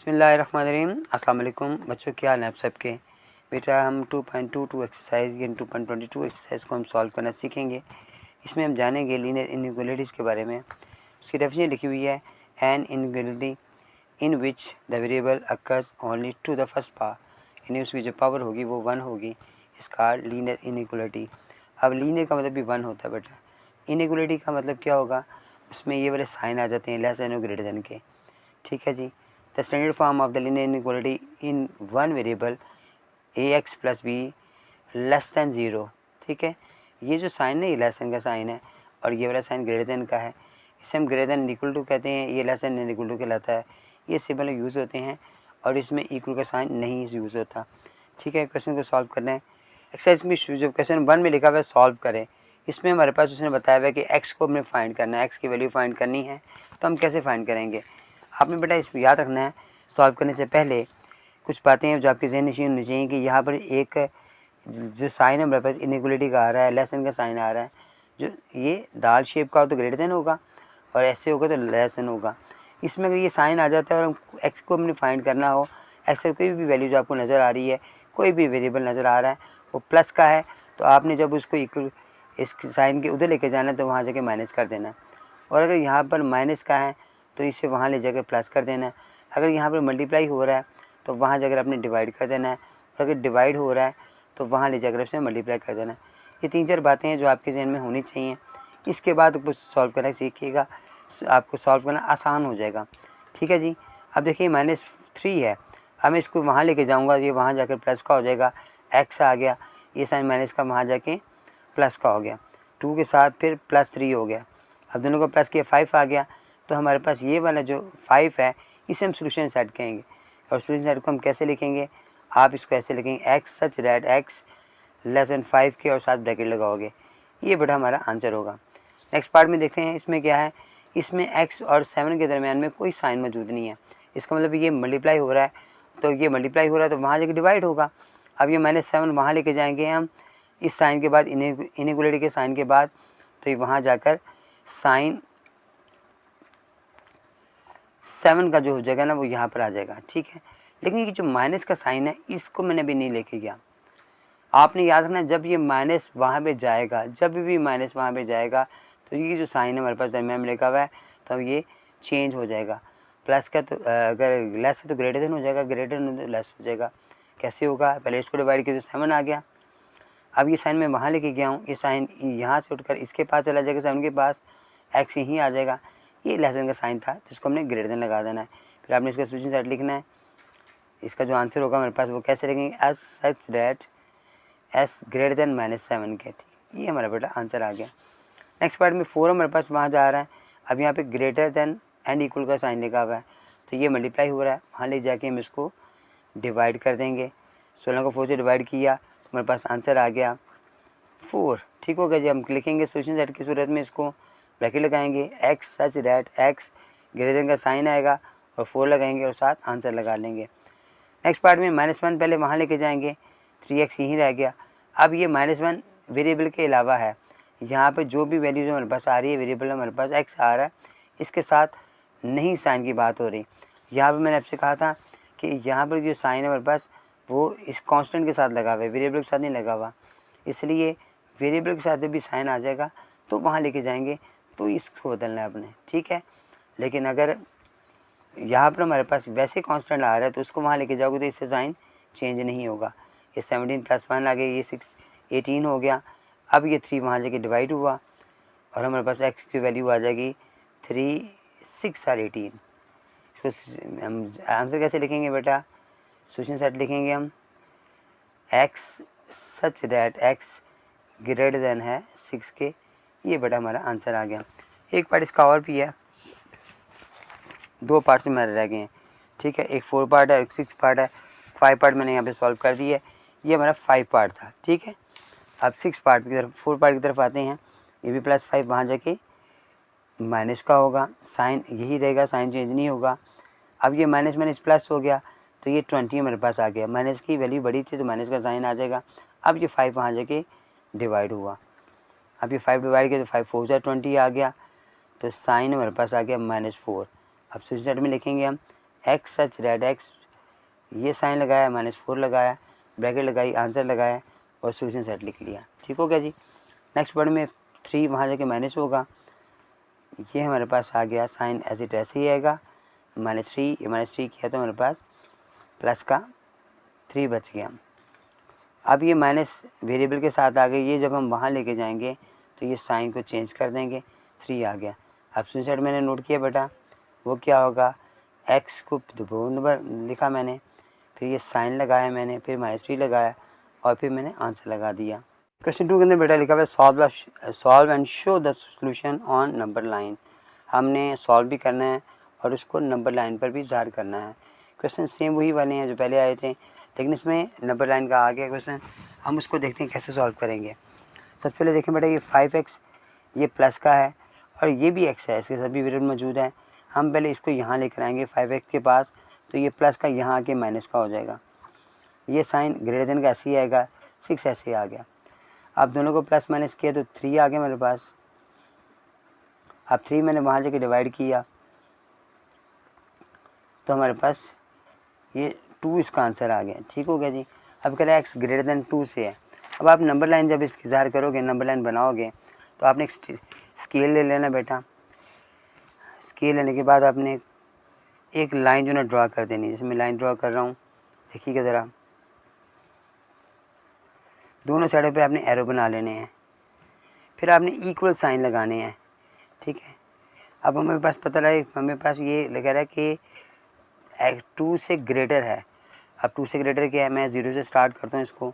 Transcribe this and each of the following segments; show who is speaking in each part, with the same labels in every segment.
Speaker 1: बिस्मिल्लाहिर्रहमानिर्रहीम। अस्सलाम वालेकुम बच्चों, क्या हाल है आप सबके। बेटा हम 2.22 एक्सरसाइज यानी 2.22 एक्सरसाइज को हम सॉल्व करना सीखेंगे। इसमें हम जानेंगे लीनियर इनइक्वालिटीज़ के बारे में। उसकी डेफिनेशन लिखी हुई है, an inequality in which the variable occurs only to the first power, यानी उसकी जो पावर होगी वो 1 होगी, इसका लीनियर इनइक्वालिटी। अब लीनियर का मतलब भी 1 होता है बेटा। इनइक्वालिटी का मतलब क्या होगा, उसमें ये वाले साइन आ जाते हैं लेस देन और ग्रेटर देन के। ठीक है जी। The standard form of the linear inequality in one variable A X plus B less than 0। ठीक है, ये जो साइन है ये लेस देन का साइन है और ये वाला साइन ग्रेटर देन का है। इसे हम ग्रेटर देन इक्वल टू कहते हैं, ये लेस देन इक्वल टू कहलाता है। ये सिंबल यूज़ होते हैं और इसमें इक्वल का साइन नहीं यूज़ होता। ठीक है, क्वेश्चन को सॉल्व करना है। एक्सरसाइज में जो क्वेश्चन 1 में लिखा हुआ है सॉल्व करें, इसमें हमारे पास उसने बताया हुआ है कि एक्स को हमें फाइंड करना है, एक्स की वैल्यू फाइंड करनी है। तो हम कैसे फाइंड करेंगे, आपने बेटा इसमें याद रखना है। सॉल्व करने से पहले कुछ बातें हैं जो आपके जहन नशीन होनी चाहिए कि यहाँ पर एक जो साइन है हमारे पास इनइक्वालिटी का आ रहा है, लेस देन का साइन आ रहा है। जो ये दाल शेप का हो तो ग्रेटर देन होगा और ऐसे होगा तो लेस देन होगा। इसमें अगर ये साइन आ जाता है और हम एक्स को हमने फाइंड करना हो, एक्स की कोई भी वैल्यू जो आपको नज़र आ रही है, कोई भी वेरिएबल नज़र आ रहा है वो प्लस का है, तो आपने जब उसको इक्वल इस साइन के उधर लेके जाना है तो वहाँ जाके माइनस कर देना है। और अगर यहाँ पर माइनस का है तो इसे वहाँ ले जाकर प्लस कर देना है। अगर यहाँ पर मल्टीप्लाई हो रहा है तो वहाँ जाकर आपने डिवाइड कर देना है। और अगर डिवाइड हो रहा है तो वहाँ ले जाकर उसमें मल्टीप्लाई कर देना है। ये 3-4 बातें हैं जो आपके जहन में होनी चाहिए। इसके बाद आपको सॉल्व करना सीखिएगा, आपको सॉल्व करना आसान हो जाएगा। ठीक है जी। अब देखिए -3 है, अब मैं इसको वहाँ लेके जाऊँगा, ये वहाँ जाकर प्लस का हो जाएगा, एक्स आ गया, ये साइन माइनस का वहाँ जाके प्लस का हो गया, 2 के साथ फिर +3 हो गया। अब दोनों को प्लस किया 5 आ गया, तो हमारे पास ये वाला जो 5 है इसे हम सोल्यूशन सेट कहेंगे। और सोल्यूशन सेट को हम कैसे लिखेंगे, आप इसको ऐसे लिखेंगे, x such that x less than 5 के और साथ ब्रैकेट लगाओगे, ये बेटा हमारा आंसर होगा। नेक्स्ट पार्ट में देखते हैं, इसमें क्या है, इसमें x और 7 के दरमियान में कोई साइन मौजूद नहीं है। इसका मतलब ये मल्टीप्लाई हो रहा है, तो ये मल्टीप्लाई हो रहा है तो वहाँ जाके डिवाइड होगा। अब ये -7 वहाँ लेके जाएंगे हम इस साइन के बाद, इनइक्वालिटी के साइन के बाद, तो ये वहाँ जाकर साइन 7 का जो हो जाएगा ना वो यहाँ पर आ जाएगा। ठीक है, लेकिन ये जो माइनस का साइन है इसको मैंने अभी नहीं लेके गया। आपने याद रखना, जब ये माइनस वहाँ पे जाएगा, जब भी माइनस वहाँ पे जाएगा तो ये जो साइन है हमारे पास दरम्यान में लिखा हुआ है तो ये चेंज हो जाएगा। प्लस का तो अगर लेस है तो ग्रेटर देन हो जाएगा, ग्रेटर देन तो लेस हो जाएगा। कैसे होगा, पहले इसको डिवाइड किया तो 7 आ गया। अब ये साइन मैं वहाँ लेके गया हूँ, ये साइन यहाँ से उठकर इसके पास चला जाएगा, 7 के पास, एक्स यहीं आ जाएगा। ये लेस देन का साइन था जिसको हमने ग्रेटर देन लगा देना है। फिर आपने इसका सोल्यूशन सेट लिखना है। इसका जो आंसर होगा हमारे पास वो कैसे लिखेंगे, S such that S greater than -7 के। ठीक है, ये हमारा बेटा आंसर आ गया। नेक्स्ट पार्ट में 4 हमारे पास वहाँ जा रहा है। अब यहाँ पे ग्रेटर देन एंड इक्वल का साइन लिखा हुआ है, तो ये मल्टीप्लाई हो रहा है, वहाँ ले जाके हम इसको डिवाइड कर देंगे। 16 को 4 से डिवाइड किया तो हमारे पास आंसर आ गया 4। ठीक हो गया जी। हम लिखेंगे सोल्यूशन सेट की सूरत में, इसको ब्रैकेट लगाएंगे, x such that x greater than का साइन आएगा और 4 लगाएंगे और साथ आंसर लगा लेंगे। नेक्स्ट पार्ट में -1 पहले वहाँ लेके जाएंगे, 3x यहीं रह गया। अब ये -1 वेरिएबल के अलावा है, यहाँ पे जो भी वैल्यू हमारे पास आ रही है, वेरिएबल हमारे पास x आ रहा है, इसके साथ नहीं साइन की बात हो रही। यहाँ पे मैंने आपसे कहा था कि यहाँ पर जो साइन है हमारे पास वो इस कांस्टेंट के साथ लगा हुआ है, वेरिएबल के साथ नहीं लगा हुआ। इसलिए वेरिएबल के साथ जब भी साइन आ जाएगा तो वहाँ लेके जाएंगे, तो इसको बदलना है आपने। ठीक है, लेकिन अगर यहाँ पर हमारे पास वैसे कांस्टेंट आ रहा है तो उसको वहाँ लेके जाओगे तो इससे साइन चेंज नहीं होगा। ये 17 + 1 आ गया, ये 18 हो गया। अब ये 3 वहाँ जाके डिवाइड हुआ और हमारे पास x की वैल्यू आ जाएगी 3, 6 और 18। इसको हम आंसर कैसे लिखेंगे बेटा, सोल्यूशन सेट लिखेंगे हम, x such that x greater than है 6 के। ये बेटा हमारा आंसर आ गया। एक पार्ट इसका और भी है, 2 पार्ट में रह गए हैं। ठीक है, एक 4 पार्ट है, एक 6 पार्ट है, 5 पार्ट मैंने यहाँ पे सॉल्व कर दिया है। ये हमारा 5 पार्ट था। ठीक है, अब 6 पार्ट की तरफ, 4 पार्ट की तरफ आते हैं। ये भी +5 वहाँ जाके माइनस का होगा, साइन यही रहेगा, साइन चेंज नहीं होगा। अब ये माइनस माइनस प्लस हो गया तो ये 20 हमारे पास आ गया। माइनस की वैल्यू बड़ी थी तो माइनस का साइन आ जाएगा। अब ये 5 वहाँ जाके डिवाइड हुआ, अब ये 5 डिवाइड किया तो 5 4 से 20 आ गया, तो साइन हमारे पास आ गया -4। अब सोल्यूशन सेट में लिखेंगे हम, एक्स सच रेड एक्स, ये साइन लगाया, -4 लगाया, ब्रैकेट लगाई, आंसर लगाया और सोल्यूशन सेट लिख लिया। ठीक हो गया जी। नेक्स्ट वर्ड में 3 वहाँ जाके माइनस होगा, ये हमारे पास आ गया, साइन ऐसे ऐसे ही आएगा, -3, ये -3 किया तो हमारे पास प्लस का 3 बच गया। अब ये माइनस वेरिएबल के साथ आ गई, ये जब हम वहाँ लेके जाएंगे तो ये साइन को चेंज कर देंगे, 3 आ गया। अब सुसाइड मैंने नोट किया बेटा, वो क्या होगा, एक्स को 2 नंबर लिखा मैंने, फिर ये साइन लगाया मैंने, फिर -3 लगाया और फिर मैंने आंसर लगा दिया। क्वेश्चन 2 के अंदर बेटा लिखा हुआ है solve and show the solution on number line. हमने सॉल्व भी करना है और उसको नंबर लाइन पर भी ज़ाहिर करना है। क्वेश्चन सेम वही वाले हैं जो पहले आए थे, लेकिन इसमें नंबर लाइन का आ गया क्वेश्चन। हम उसको देखते हैं कैसे सॉल्व करेंगे। सबसे पहले देखें बेटा, ये 5x ये प्लस का है और ये भी x है, इसके सभी वेरिएबल मौजूद हैं। हम पहले इसको यहाँ लेकर आएंगे 5x के पास, तो ये प्लस का यहाँ आके माइनस का हो जाएगा। ये साइन ग्रेटर देन का ऐसे ही आएगा, 6 ऐसे ही आ गया। अब दोनों को प्लस माइनस किया तो 3 आ गया मेरे पास। अब 3 मैंने वहाँ जाके डिवाइड किया तो हमारे पास ये 2 इसका आंसर आ गया। ठीक हो गया जी। अब कह रहा है एक्स ग्रेटर देन 2 से है। अब आप नंबर लाइन जब इसकी ज़ाहिर करोगे, नंबर लाइन बनाओगे, तो आपने एक स्केल ले लेना बेटा। स्केल लेने के बाद आपने एक लाइन जो ना ड्रा कर देनी है। जैसे मैं लाइन ड्रा कर रहा हूँ, देखिएगा ज़रा, दोनों साइडों पे आपने एरो बना लेने हैं, फिर आपने इक्वल साइन लगाने हैं। ठीक है। अब हमें पास पता लगे, हमें पास ये लगा रहा है कि 2 से ग्रेटर है। अब 2 से ग्रेटर क्या है, मैं 0 से स्टार्ट करता हूँ इसको।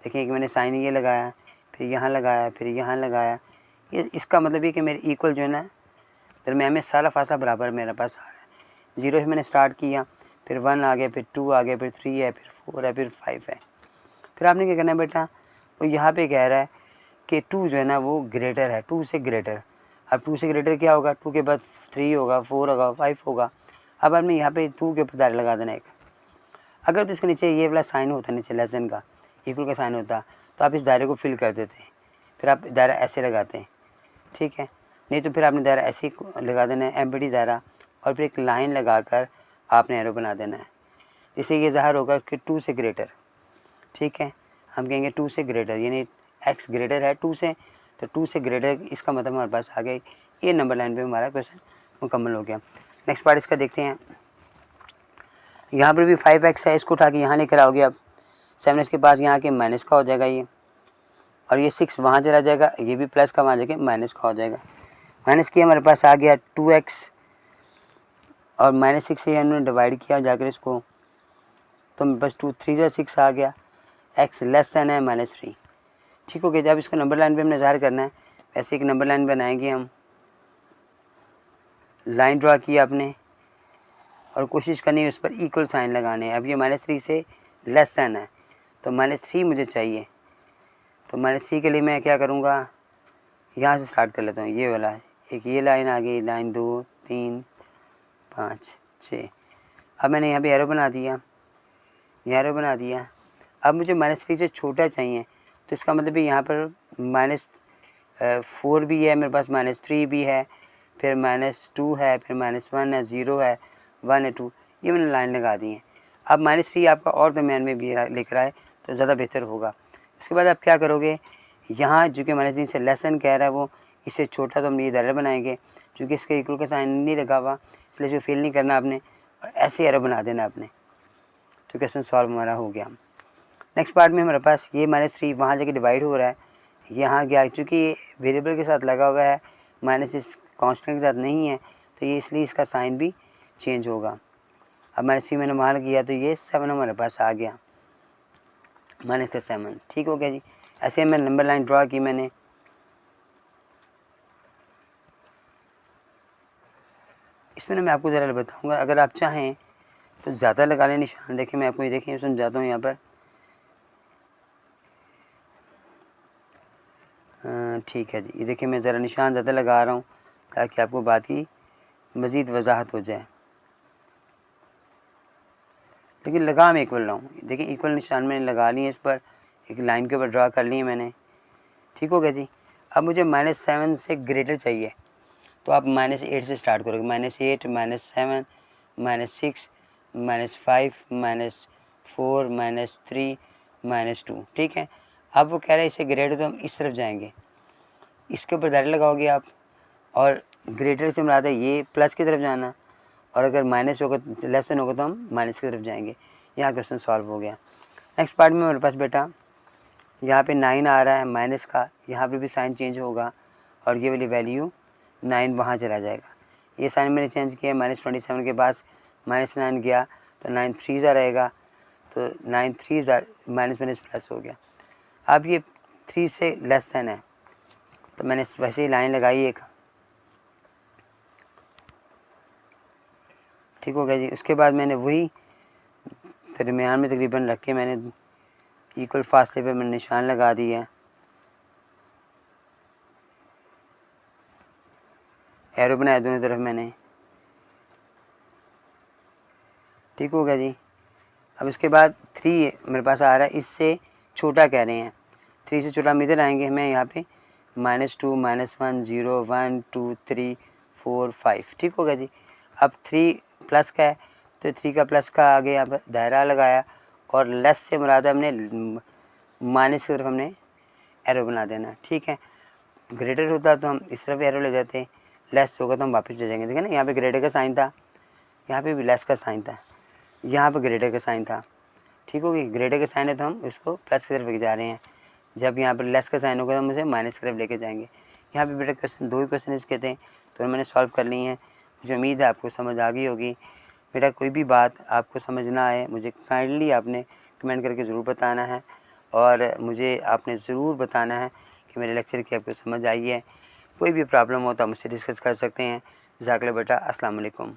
Speaker 1: देखिए कि मैंने साइन ये लगाया, फिर यहाँ लगाया, फिर यहाँ लगाया। ये इसका मतलब ये कि मेरे इक्वल जो है ना, दरम्यान में सारा फासला बराबर मेरे पास आ रहा है। 0 से मैंने स्टार्ट किया, फिर 1 आ गया, फिर 2 आ गया, फिर 3 है, फिर 4 है, फिर 5 है। फिर आपने क्या करना है बेटा, वो यहाँ पे कह रहा है कि 2 जो है ना वो ग्रेटर है, 2 से ग्रेटर। अब 2 से ग्रेटर क्या होगा, 2 के बाद 3 होगा, 4 होगा, 5 होगा। अब आपने यहाँ पे 2 के ऊपर दायरा लगा देना एक। अगर तो इसके नीचे ये वाला साइन होता, नीचे लेस देन का इक्वल का साइन होता, तो आप इस दायरे को फिल कर देते हैं, फिर आप दायरा ऐसे लगाते हैं। ठीक है। नहीं तो फिर आपने दायरा ऐसे ही लगा देना है, एम्प्टी दायरा, और फिर एक लाइन लगाकर आपने एरो बना देना है। इससे ये ज़ाहिर होगा कि 2 से ग्रेटर। ठीक है। हम कहेंगे 2 से ग्रेटर, यानी x ग्रेटर है 2 से, तो 2 से ग्रेटर, इसका मतलब हमारे पास आ गया। ये नंबर लाइन पे हमारा क्वेश्चन मुकम्मल हो गया। नेक्स्ट पार्ट इसका देखते हैं। यहाँ पर भी 5x है, इसको उठा के यहाँ लेकर आओगे। अब 7 के पास यहाँ के माइनस का हो जाएगा ये, और ये 6 वहाँ चला जाएगा, ये भी प्लस का वहाँ जाके माइनस का हो जाएगा। माइनस किया, हमारे पास आ गया 2x, और -6 से हमने डिवाइड किया जाकर इसको, तो मेरे पास 2 3 6 आ गया। x लेस दैन है -3। ठीक हो गया। जब इसको नंबर लाइन पे हमने ज़ाहिर करना है, वैसे एक नंबर लाइन बनाएंगे हम। लाइन ड्रा की आपने और कोशिश करनी है उस पर इक्वल साइन लगाने हैं। अब ये -3 से लेस दैन है, तो -3 मुझे चाहिए। तो -3 के लिए मैं क्या करूँगा, यहाँ से स्टार्ट कर लेता हूँ। ये वाला एक ये लाइन आ गई, लाइन 2 3 5 6। अब मैंने यहाँ पे एरो बना दिया, ये एरो बना दिया। अब मुझे -3 से छोटा चाहिए, तो इसका मतलब यहाँ पर -4 भी है मेरे पास, -3 भी है, फिर -2 है, फिर -1 है, 0 है, 1 है, 2, ये मैंने लाइन लगा दी है। अब -3 आपका और दरम्यान में भी लिख रहा है तो ज़्यादा बेहतर होगा। इसके बाद आप क्या करोगे, यहाँ जो कि -3 से लेसन कह रहा है वो, इससे छोटा तो हम ये दायरा बनाएंगे, क्योंकि इसके इक्वल का साइन नहीं लगा हुआ, इसलिए इसको फिल नहीं करना आपने, और ऐसे एरो बना देना आपने। तो क्वेश्चन सॉल्व हमारा हो गया। नेक्स्ट पार्ट में हमारे पास ये -3 वहाँ जाके डिवाइड हो रहा है, यहाँ गया, चूँकि ये वेरिएबल के साथ लगा हुआ है, माइनस इस कांस्टेंट के साथ नहीं है, तो ये इसलिए इसका साइन भी चेंज होगा। अब -3 मैंने वहाँ किया तो ये 7 हमारे पास आ गया, -7। ठीक हो गया जी। ऐसे मैं नंबर लाइन ड्रा की मैंने। इसमें ना मैं आपको ज़रा बताऊँगा, अगर आप चाहें तो ज़्यादा लगा लें निशान। देखिए मैं आपको ये देखिए समझाता हूँ यहाँ पर। ठीक है जी, ये देखिए मैं ज़रा निशान ज़्यादा लगा रहा हूँ ताकि आपको बात की मज़ीद वजाहत हो जाए, लेकिन लगा मैं इक्वल रहा हूँ। देखिए इक्वल निशान मैंने लगा लिए, इस पर एक लाइन के ऊपर ड्रा कर लिए मैंने। ठीक हो गया जी। अब मुझे -7 से ग्रेटर चाहिए, तो आप -8 से स्टार्ट करोगे, -8 -7 -6 -5 -4 -3 -2, ठीक है। अब वो कह रहे हैं इसे ग्रेटर हो तो हम इस तरफ जाएंगे, इसके ऊपर डायरेक्ट लगाओगे आप, और ग्रेटर से मुराद है ये प्लस की तरफ जाना, और अगर माइनस होगा लेस देन होगा तो हम माइनस की तरफ जाएंगे। यहाँ क्वेश्चन सॉल्व हो गया। नेक्स्ट पार्ट में हमारे पास बेटा यहाँ पे 9 आ रहा है माइनस का, यहाँ पे भी साइन चेंज होगा और ये वाली वैल्यू 9 वहाँ चला जाएगा। ये साइन मैंने चेंज किया, -27 के पास -9 गया तो 9 3 रहेगा, तो 9 3 माइनस माइनस प्लस हो गया। अब ये 3 से लेस देन है तो मैंने वैसे ही लाइन लगाई एक, ठीक हो गया जी। उसके बाद मैंने वही दरमियान में तकरीबन रख के मैंने इक्वल फासले पे मैंने निशान लगा दिया है, एरो बनाया दोनों तरफ मैंने, ठीक हो गया जी। अब इसके बाद 3 मेरे पास आ रहा है, इससे छोटा कह रहे हैं, 3 से छोटा हम इधर आएंगे, हमें यहाँ पे -2 -1 0 1 2 3 4 5, ठीक हो गया जी। अब 3 प्लस का है तो 3 का प्लस का आगे यहाँ पर दायरा लगाया, और लेस से मुराद हमने माइनस की तरफ हमने एरो बना देना, ठीक है। ग्रेटर होता तो हम इस तरफ एरो ले जाते, लेस होगा तो हम वापस ले जाएंगे। देखिए ना, यहाँ पे ग्रेटर का साइन था, यहाँ पे भी लेस का साइन था, यहाँ पे ग्रेटर का साइन था, ठीक हो गई। ग्रेटर का साइन है तो हम इसको प्लस की तरफ लेके जा रहे हैं, जब यहाँ पर लेस का साइन होगा तो हम उसे माइनस की तरफ लेके जाएंगे। यहाँ पे बेटा क्वेश्चन 2 ही क्वेश्चन इसके थे तो मैंने सॉल्व कर ली हैं। मुझे उम्मीद है आपको समझ आ गई होगी। बेटा कोई भी बात आपको समझ ना आए मुझे काइंडली आपने कमेंट करके ज़रूर बताना है, और मुझे आपने ज़रूर बताना है कि मेरे लेक्चर की आपको समझ आई है। कोई भी प्रॉब्लम हो तो आप मुझसे डिस्कस कर सकते हैं। जज़ाकल्लाह बेटा, अस्सलाम वालेकुम।